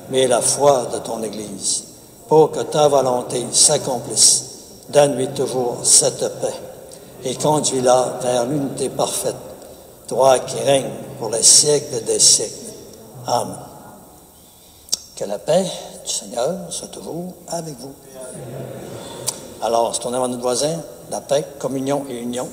mais la foi de ton Église, pour que ta volonté s'accomplisse. Donne-lui toujours cette paix et conduis-la vers l'unité parfaite, toi qui règnes pour les siècles des siècles. Amen. Que la paix du Seigneur soit toujours avec vous. Alors, se tourner vers notre voisin, la paix, communion et union.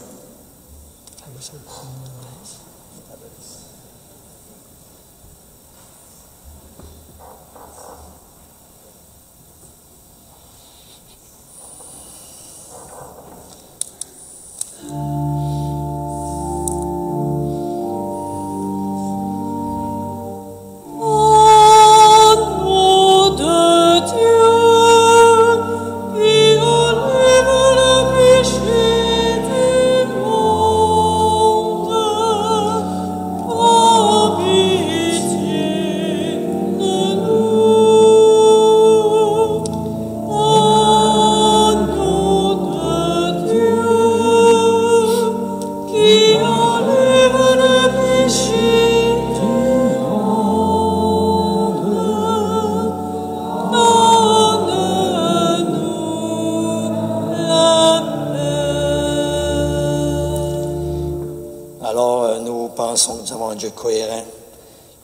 Dieu cohérent.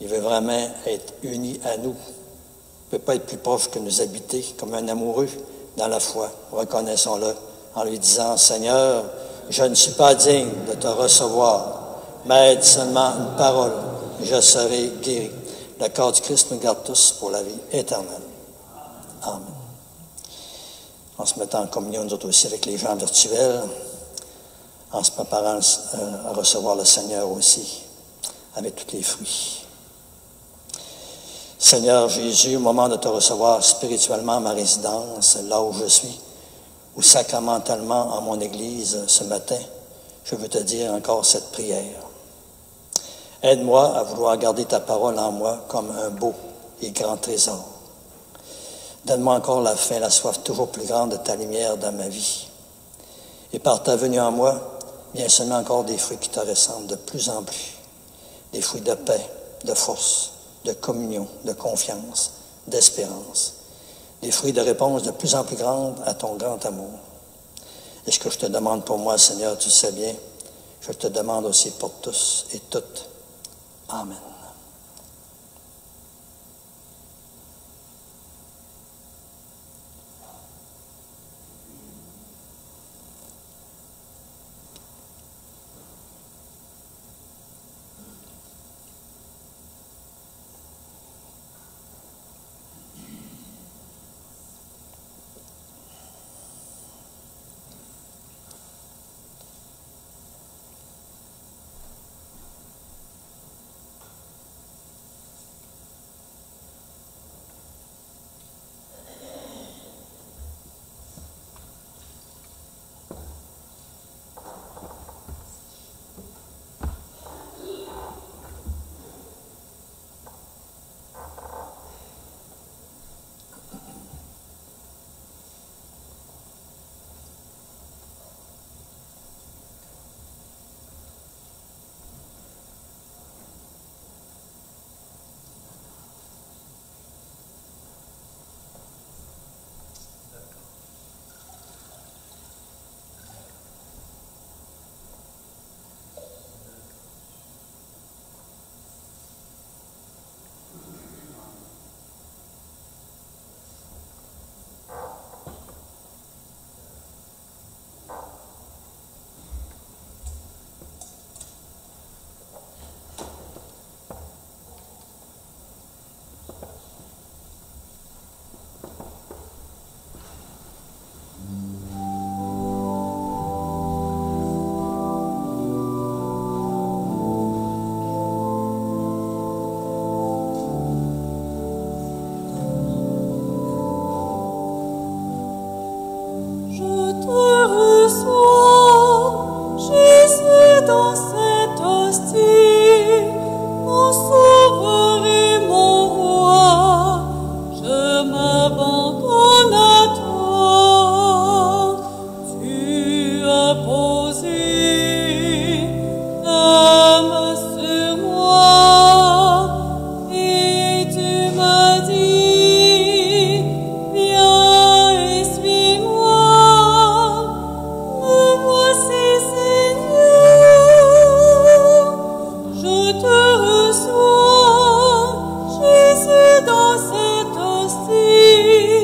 Il veut vraiment être uni à nous. Il ne peut pas être plus proche que nous habiter, comme un amoureux dans la foi. Reconnaissons-le en lui disant, « Seigneur, je ne suis pas digne de te recevoir, mais aide seulement une parole, je serai guéri. » Le corps du Christ nous garde tous pour la vie éternelle. Amen. En se mettant en communion, nous autres aussi, avec les gens virtuels, en se préparant à recevoir le Seigneur aussi, avec tous les fruits. Seigneur Jésus, au moment de te recevoir spirituellement à ma résidence, là où je suis, ou sacramentalement en mon Église ce matin, je veux te dire encore cette prière. Aide-moi à vouloir garder ta parole en moi comme un beau et grand trésor. Donne-moi encore la faim, la soif toujours plus grande de ta lumière dans ma vie. Et par ta venue en moi, viens seulement encore des fruits qui te ressemblent de plus en plus. Des fruits de paix, de force, de communion, de confiance, d'espérance. Des fruits de réponse de plus en plus grande à ton grand amour. Et ce que je te demande pour moi, Seigneur, tu sais bien, je te demande aussi pour tous et toutes. Amen. dans cette hostie, mon sauveur et mon roi, je m'abandonne à toi. Tu as posé ta main sur moi et tu m'as dit, viens et suis-moi. Me voici, Seigneur, je te reçois, Jésus, dans cette hostie,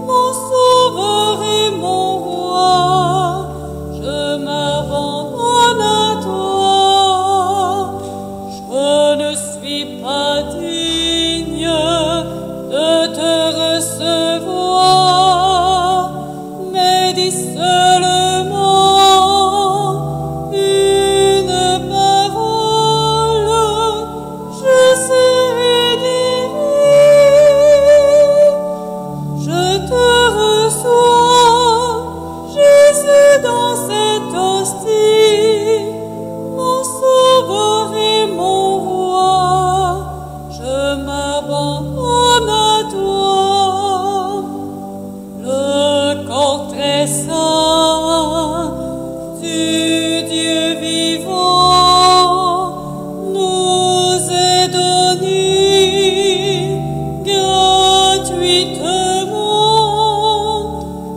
mon sauveur et mon roi, je m'abandonne à toi. Je ne suis pas digne de te recevoir, mais dis seulement une parole, je serai guéri. Je te reçois, Jésus, dans cette hostie, mon sauveur et mon roi, je m'abandonne à toi. Le corps très saint du Dieu vivant nous est donné gratuitement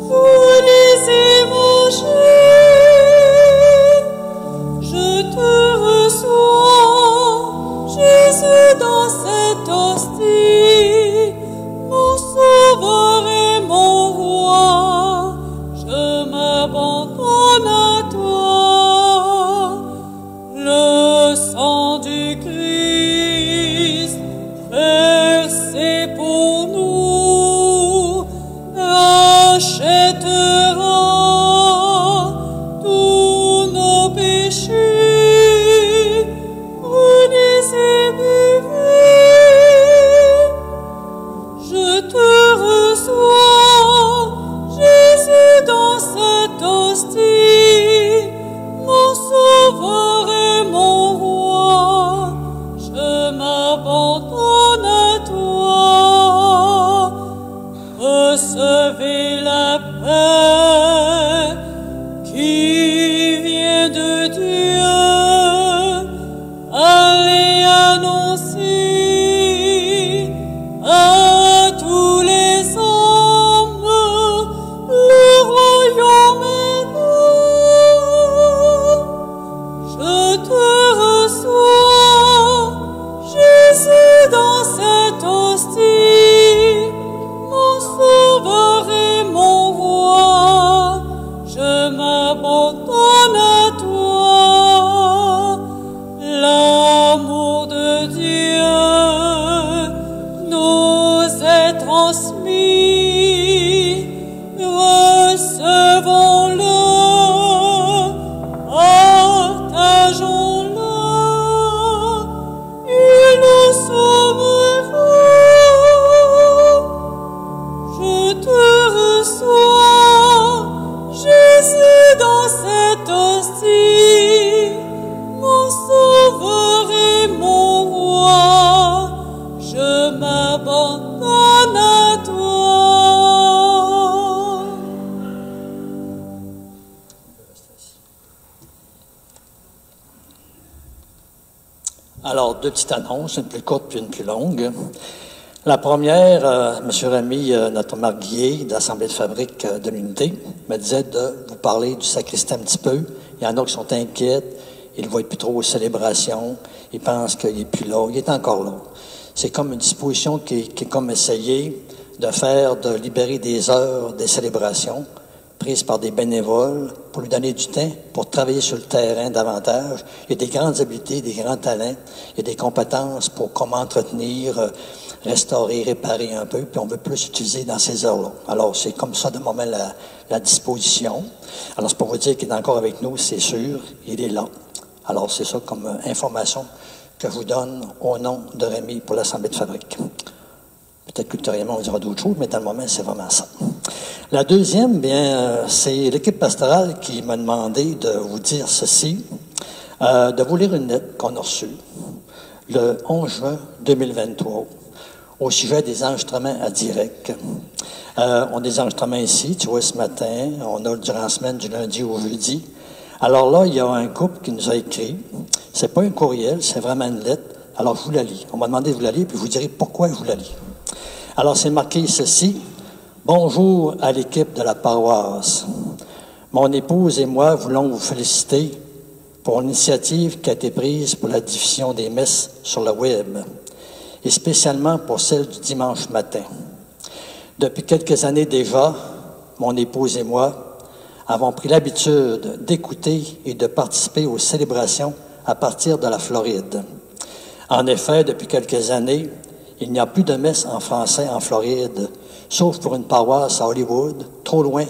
pour les évangiles. Je te reçois, Jésus, dans cette hostie, mon sauveur et mon roi, je m'abandonne à toi. Le sang du Christ versé pour nous rachètera tous nos péchés, prenez et buvez. Je te reçois, Jésus, dans cette hostie, mon sauveur et mon roi, je m'abandonne à toi. Recevez la paix qui vient de Dieu. Allez annoncer à tous les hommes, le royaume est là. Je te reçois, Jésus, dans cette hostie, mon sauveur et mon roi, je m'abandonne à toi. L'amour de Dieu nous est transmis, recevons-le, partageons-le, il nous sauvera. Je te reçois, Jésus, dans cette hostie, mon sauveur et mon roi, je m'abandonne à toi. Alors, deux petites annonces, une plus courte puis une plus longue. La première, M. Rémy, notre marguillier de l'Assemblée de fabrique de l'Unité, me disait de vous parler du sacristain un petit peu. Il y en a qui sont inquiets, ils ne voient plus trop aux célébrations, ils pensent qu'il n'est plus là, il est encore là. C'est comme une disposition qui est comme essayer de libérer des heures des célébrations prises par des bénévoles pour lui donner du temps, pour travailler sur le terrain davantage. Il y a des grandes habiletés, des grands talents, il y a des compétences pour comment entretenir, restaurer, réparer un peu, puis on veut plus utiliser dans ces heures-là. Alors, c'est comme ça de moment la disposition. Alors, c'est pour vous dire qu'il est encore avec nous, c'est sûr, il est là. Alors, c'est ça comme information que je vous donne au nom de Rémy pour l'Assemblée de fabrique. Peut-être qu'ultérieurement, on dira d'autres choses, mais dans le moment, c'est vraiment ça. La deuxième, bien, c'est l'équipe pastorale qui m'a demandé de vous dire ceci. de vous lire une lettre qu'on a reçue le 11 juin 2023 au sujet des enregistrements à direct. On a des enregistrements ici, tu vois, ce matin. On a durant la semaine du lundi au jeudi. Alors là, il y a un couple qui nous a écrit. C'est pas un courriel, c'est vraiment une lettre. Alors, je vous la lis. On m'a demandé de vous la lire, puis je vous dirai pourquoi je vous la lis. Alors, c'est marqué ceci. Bonjour à l'équipe de la paroisse. Mon épouse et moi voulons vous féliciter pour l'initiative qui a été prise pour la diffusion des messes sur le web, et spécialement pour celle du dimanche matin. Depuis quelques années déjà, mon épouse et moi avons pris l'habitude d'écouter et de participer aux célébrations à partir de la Floride. En effet, depuis quelques années, il n'y a plus de messe en français en Floride, sauf pour une paroisse à Hollywood, trop loin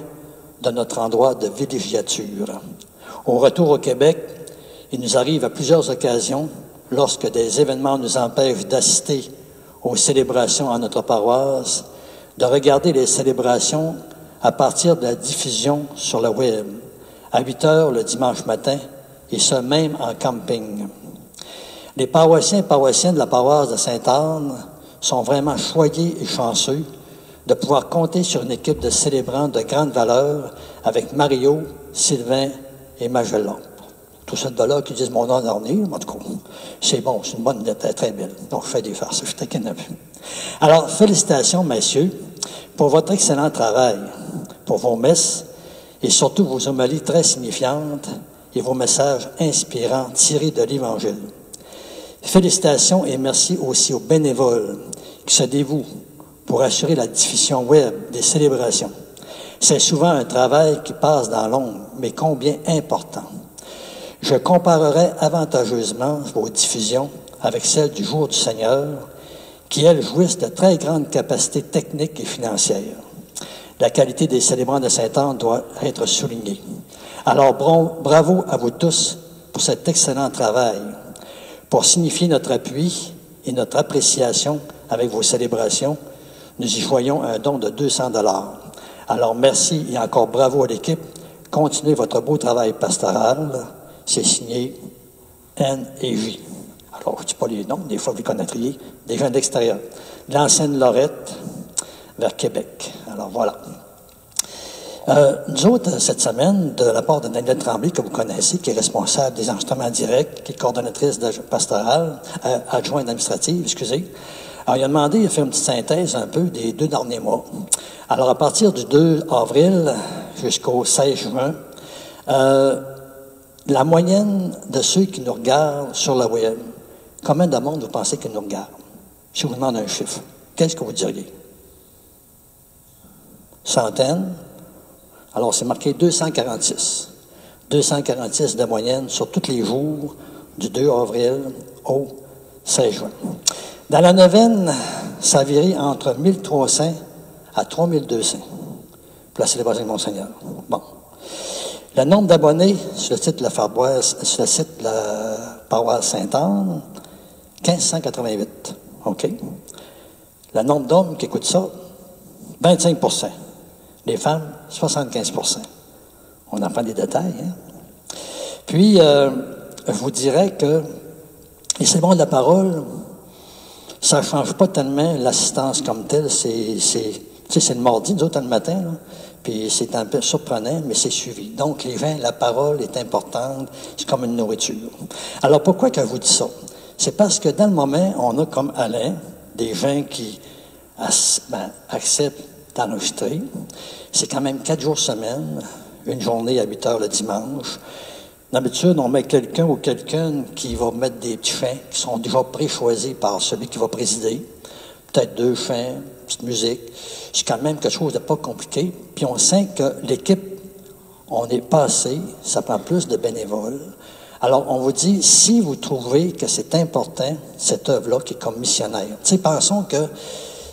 de notre endroit de villégiature. Au retour au Québec, il nous arrive à plusieurs occasions, lorsque des événements nous empêchent d'assister aux célébrations en notre paroisse, de regarder les célébrations à partir de la diffusion sur le web, à 8 heures le dimanche matin, et ce même en camping. Les paroissiens et paroissiennes de la paroisse de Sainte-Anne sont vraiment choyés et chanceux de pouvoir compter sur une équipe de célébrants de grande valeur avec Mario, Sylvain et Magellan. Tous ceux de là qui disent mon nom dernier, en tout cas, c'est bon, c'est une bonne lettre, elle est très belle. Donc, je fais des farces, je suis taquin un peu. Alors, félicitations, messieurs, pour votre excellent travail, pour vos messes et surtout vos homilies très signifiantes et vos messages inspirants tirés de l'Évangile. Félicitations et merci aussi aux bénévoles qui se dévouent pour assurer la diffusion web des célébrations. C'est souvent un travail qui passe dans l'ombre, mais combien important. Je comparerai avantageusement vos diffusions avec celles du Jour du Seigneur, qui, elles, jouissent de très grandes capacités techniques et financières. La qualité des célébrants de Sainte-Anne doit être soulignée. Alors, bravo à vous tous pour cet excellent travail, pour signifier notre appui et notre appréciation avec vos célébrations. Nous y voyons un don de 200 $. Alors, merci et encore bravo à l'équipe. Continuez votre beau travail pastoral. C'est signé N et J. Alors, je ne dis pas les noms, des fois vous les connaîtriez, des gens d'extérieur. L'ancienne Lorette vers Québec. Alors, voilà. Nous autres, cette semaine, de la part de Danielle Tremblay, que vous connaissez, qui est responsable des enregistrements directs, qui est coordonnatrice pastorale, adjointe administrative, excusez. Alors, il a demandé de faire une petite synthèse un peu des 2 derniers mois. Alors, à partir du 2 avril jusqu'au 16 juin, la moyenne de ceux qui nous regardent sur le web, combien de monde vous pensez qu'ils nous regardent? Si je vous demande un chiffre, qu'est-ce que vous diriez? Centaines? Alors, c'est marqué 246. 246 de moyenne sur tous les jours du 2 avril au 16 juin. Dans la neuvaine, ça virait entre 1300 à 3200 pour la célébration de Monseigneur. Bon. Le nombre d'abonnés sur le site de la paroisse Sainte-Anne, 1588. OK? Le nombre d'hommes qui écoutent ça, 25 %. Les femmes, 75 %. On en prend des détails. Hein? Puis, je vous dirais que les célébrants de la parole, ça ne change pas tellement l'assistance comme telle. C'est le mardi, nous autres, le matin, là. Puis c'est un peu surprenant, mais c'est suivi. Donc, les gens, la parole est importante, c'est comme une nourriture. Alors, pourquoi que je vous dis ça? C'est parce que dans le moment, on a comme Alain, des gens qui acceptent d'enregistrer. C'est quand même 4 jours semaine, une journée à 8 heures le dimanche. D'habitude, on met quelqu'un ou quelqu'une qui va mettre des petits chants qui sont déjà pré-choisis par celui qui va présider. Peut-être 2 chants, petite musique. C'est quand même quelque chose de pas compliqué. Puis on sent que l'équipe, on est pas assez, ça prend plus de bénévoles. Alors, on vous dit, si vous trouvez que c'est important, cette œuvre-là, qui est comme missionnaire. Tu sais, pensons que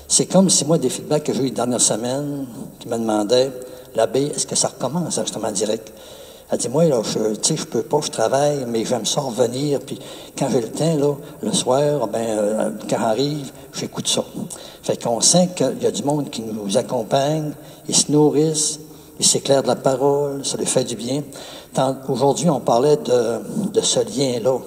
c'est comme si moi, des feedbacks que j'ai eu les dernières semaines, qui me demandaient, l'abbé, est-ce que ça recommence, justement, direct? Elle dit, moi, là, je peux pas, je travaille, mais j'aime ça revenir, puis quand j'ai le temps, là, le soir, quand j'arrive, j'écoute ça. Fait qu'on sent qu'il y a du monde qui nous accompagne, ils se nourrissent, il s'éclaire de la parole, ça lui fait du bien. Aujourd'hui, on parlait de ce lien-là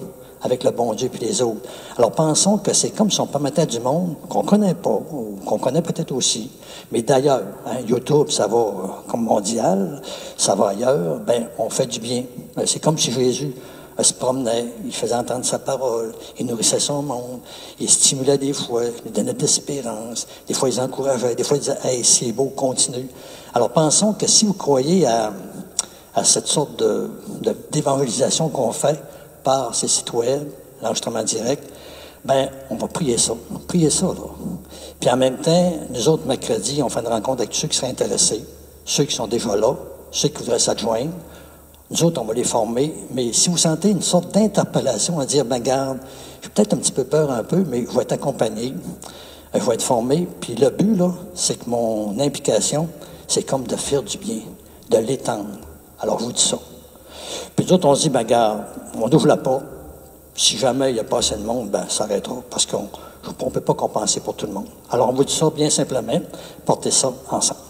avec le bon Dieu puis les autres. Alors, pensons que c'est comme si on permettait du monde qu'on connaît pas, ou qu'on connaît peut-être aussi, mais d'ailleurs, hein, YouTube, ça va comme mondial, ça va ailleurs, ben, on fait du bien. C'est comme si Jésus se promenait, il faisait entendre sa parole, il nourrissait son monde, il stimulait des fois, il donnait de l'espérance, des fois il encourageait, des fois il disait « Hey, c'est beau, continue ». Alors, pensons que si vous croyez à cette sorte d'évangélisation qu'on fait par ces sites web, l'enregistrement direct, ben, on va prier ça. Prier ça, là. Puis en même temps, nous autres, mercredi, on fait une rencontre avec ceux qui seraient intéressés, ceux qui sont déjà là, ceux qui voudraient s'adjoindre. Nous autres, on va les former. Mais si vous sentez une sorte d'interpellation à dire, ben, garde, j'ai peut-être un petit peu peur un peu, mais je vais être accompagné, je vais être formé. Puis le but, là, c'est que mon implication, c'est comme de faire du bien, de l'étendre. Alors, je vous dis ça. Puis nous autres, on se dit, ben, garde, on ouvre la porte. Si jamais il n'y a pas assez de monde, ben, ça arrêtera, parce qu'on ne peut pas compenser pour tout le monde. Alors, on vous dit ça bien simplement, portez ça ensemble.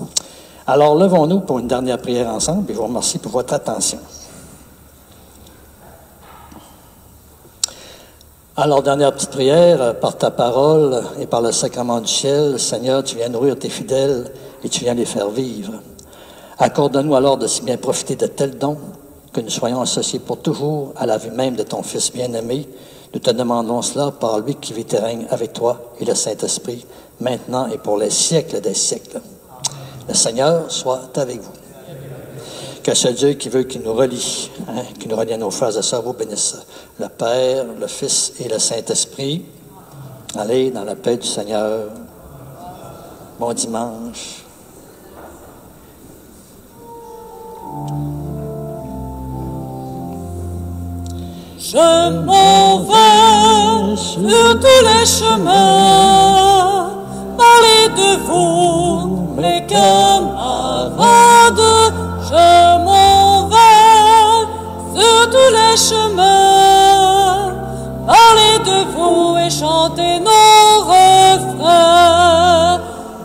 Alors, levons-nous pour une dernière prière ensemble, et je vous remercie pour votre attention. Alors, dernière petite prière, par ta parole et par le sacrement du ciel, Seigneur, tu viens nourrir tes fidèles et tu viens les faire vivre. Accorde-nous alors de si bien profiter de tels dons, que nous soyons associés pour toujours à la vie même de ton Fils bien-aimé. Nous te demandons cela par lui qui vit et règne avec toi et le Saint-Esprit, maintenant et pour les siècles des siècles. Le Seigneur soit avec vous. Que ce Dieu qui veut qu'il nous relie, qui nous relie à nos frères et sœurs, vous bénisse. Le Père, le Fils et le Saint-Esprit. Allez dans la paix du Seigneur. Bon dimanche. Je m'en vais sur tous les chemins, parler de vous, mes camarades. Je m'en vais sur tous les chemins, parler de vous et chanter nos refrains.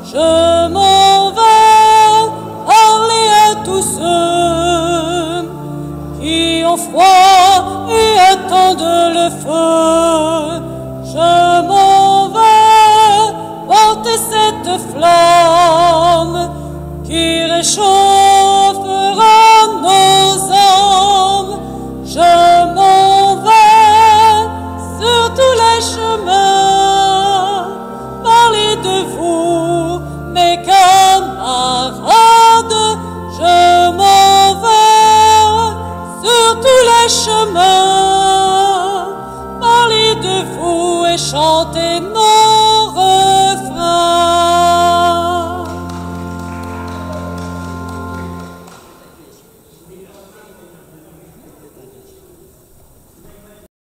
Je m'en vais parler à tous ceux qui ont froid et attendent le feu. Je m'en vais porter cette flamme qui réchauffera nos âmes. Je m'en vais sur tous les chemins, parler de vous, mes camarades. Je m'en vais sur tous les chemins,